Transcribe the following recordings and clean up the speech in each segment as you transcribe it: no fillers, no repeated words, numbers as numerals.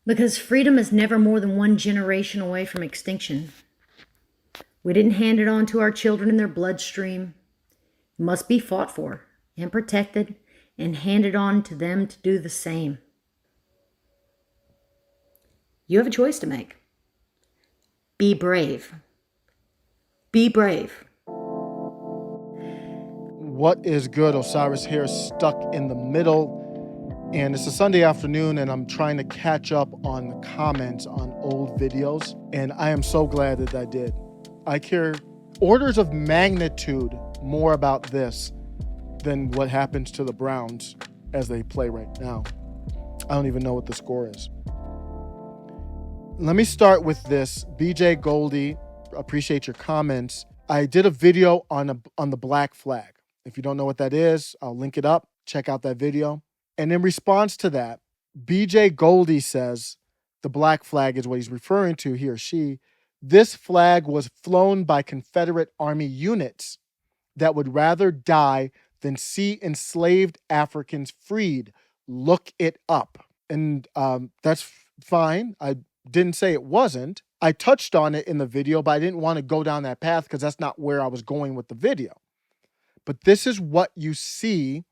Because freedom is never more than one generation away from extinction. We didn't hand it on to our children in their bloodstream. It must be fought for and protected and handed on to them to do the same. You have a choice to make. Be brave. Be brave. What is good? Osiris here, stuck in the middle. And it's a Sunday afternoon, and I'm trying to catch up on the comments on old videos. And I am so glad that I did. I care orders of magnitude more about this than what happens to the Browns as they play right now. I don't even know what the score is. Let me start with this. BJ Goldie, appreciate your comments. I did a video on the black flag. If you don't know what that is, I'll link it up. Check out that video. And in response to that, BJ Goldie says the black flag is what he's referring to, he or she. This flag was flown by Confederate Army units that would rather die than see enslaved Africans freed. Look it up. And that's fine. I didn't say it wasn't. I touched on it in the video, but I didn't want to go down that path because that's not where I was going with the video. But this is what you see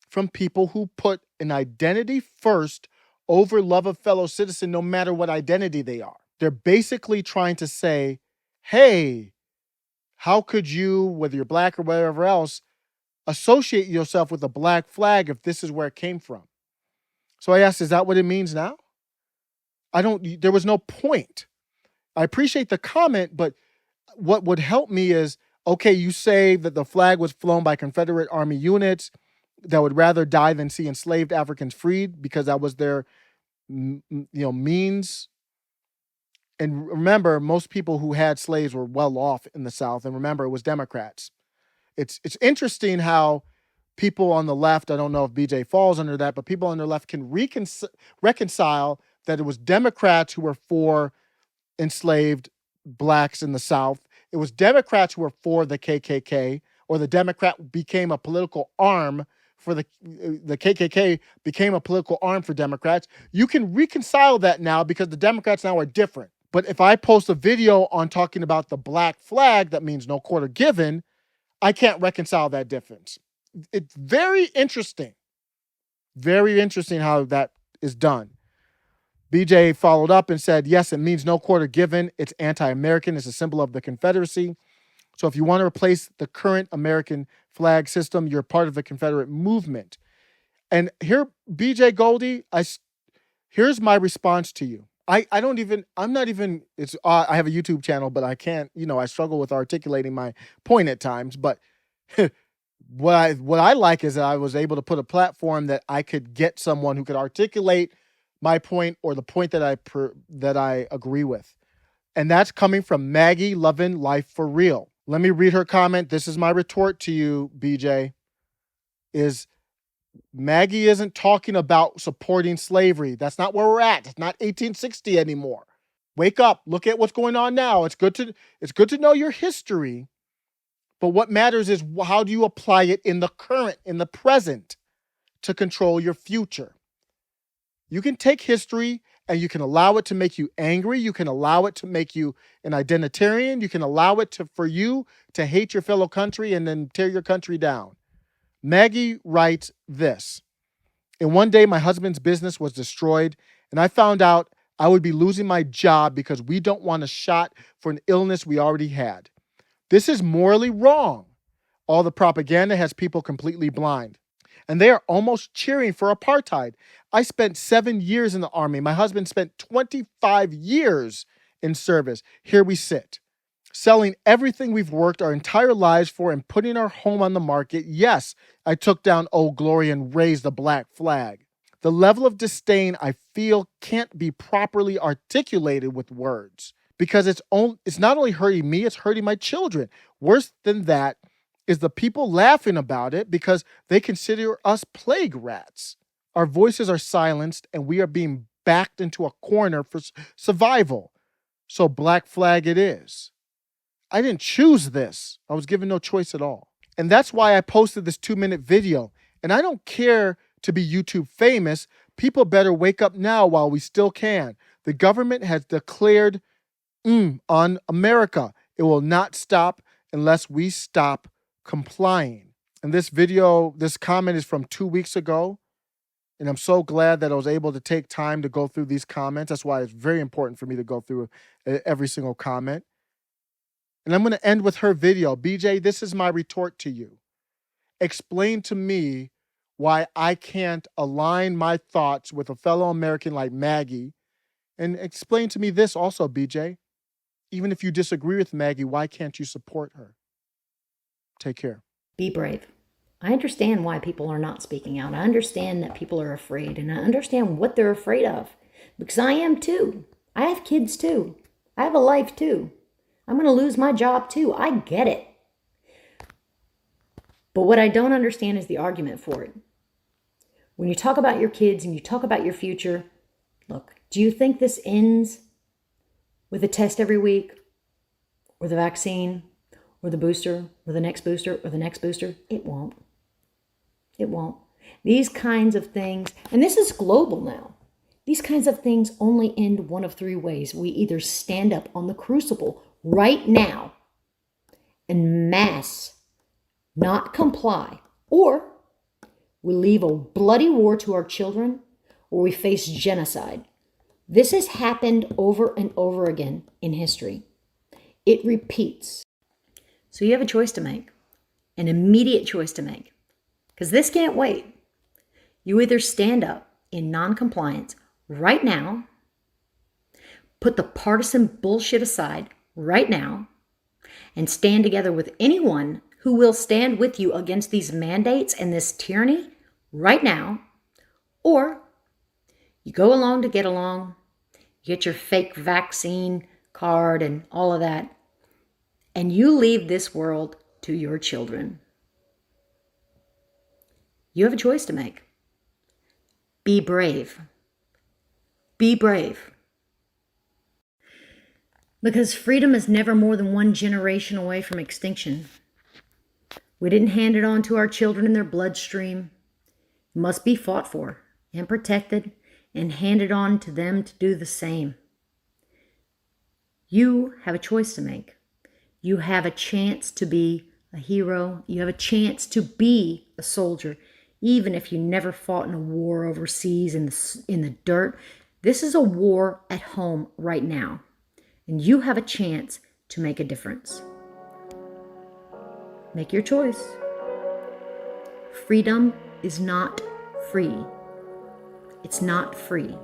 from people who put an identity first over love of fellow citizen, no matter what identity they are. They're basically trying to say, hey, how could you, whether you're black or whatever else, associate yourself with a black flag if this is where it came from? So I asked, is that what it means now? There was no point. I appreciate the comment, but what would help me is, okay, you say that the flag was flown by Confederate Army units that would rather die than see enslaved Africans freed because that was their means. And remember, most people who had slaves were well off in the South. And remember, it was Democrats. It's interesting how people on the left, I don't know if BJ falls under that, but people on the left can reconcile that it was Democrats who were for enslaved blacks in the South. It was Democrats who were for the KKK, or the Democrat became a political arm for the KKK became a political arm for Democrats. You can reconcile that now because the Democrats now are different. But if I post a video on talking about the black flag, that means no quarter given, I can't reconcile that difference. It's very interesting how that is done. BJ followed up and said, yes, it means no quarter given. It's anti-American. It's a symbol of the Confederacy. So if you want to replace the current American flag system, you're part of the Confederate movement. And here, BJ Goldie, here's my response to you. I have a YouTube channel, but I can't, I struggle with articulating my point at times. But what I like is that I was able to put a platform that I could get someone who could articulate my point or the point that I agree with. And that's coming from Maggie, loving life for real. Let me read her comment. This is my retort to you, BJ, is Maggie isn't talking about supporting slavery. That's not where we're at. It's not 1860 anymore. Wake up. Look at what's going on now. It's good to know your history. But what matters is how do you apply it in the current, in the present, to control your future. You can take history and you can allow it to make you angry. You can allow it to make you an identitarian. You can allow it for you to hate your fellow country and then tear your country down. Maggie writes this. In one day, my husband's business was destroyed, and I found out I would be losing my job because we don't want a shot for an illness we already had. This is morally wrong. All the propaganda has people completely blind. And they are almost cheering for apartheid. I spent 7 years in the army. My husband spent 25 years in service. Here we sit, selling everything we've worked our entire lives for and putting our home on the market. Yes, I took down Old Glory and raised the black flag. The level of disdain I feel can't be properly articulated with words because it's not only hurting me, it's hurting my children. Worse than that is the people laughing about it because they consider us plague rats. Our voices are silenced and we are being backed into a corner for survival. So black flag it is. I didn't choose this. I was given no choice at all. And that's why I posted this 2-minute video. And I don't care to be YouTube famous People better wake up now while we still can. The government has declared on America. It will not stop unless we stop complying. And this comment is from 2 weeks ago. And I'm so glad that I was able to take time to go through these comments. That's why it's very important for me to go through every single comment. And I'm going to end with her video. BJ, this is my retort to you. Explain to me why I can't align my thoughts with a fellow American like Maggie. And explain to me this also, BJ. Even if you disagree with Maggie, why can't you support her? Take care. Be brave. I understand why people are not speaking out. I understand that people are afraid, and I understand what they're afraid of, because I am too. I have kids too. I have a life too. I'm going to lose my job too. I get it. But what I don't understand is the argument for it. When you talk about your kids and you talk about your future, look, do you think this ends with a test every week, or the vaccine, or the booster, or the next booster, or the next booster? It won't. It won't. These kinds of things, and this is global now, these kinds of things only end one of three ways. We either stand up on the crucible right now and mass not comply, or we leave a bloody war to our children, or we face genocide. This has happened over and over again in history. It repeats. So you have a choice to make, an immediate choice to make, because this can't wait. You either stand up in non-compliance right now, put the partisan bullshit aside right now, and stand together with anyone who will stand with you against these mandates and this tyranny right now, or you go along to get along, you get your fake vaccine card and all of that, and you leave this world to your children. You have a choice to make. Be brave. Be brave. Because freedom is never more than one generation away from extinction. We didn't hand it on to our children in their bloodstream. It must be fought for and protected and handed on to them to do the same. You have a choice to make. You have a chance to be a hero. You have a chance to be a soldier, even if you never fought in a war overseas in the dirt. This is a war at home right now, and you have a chance to make a difference. Make your choice. Freedom is not free. It's not free.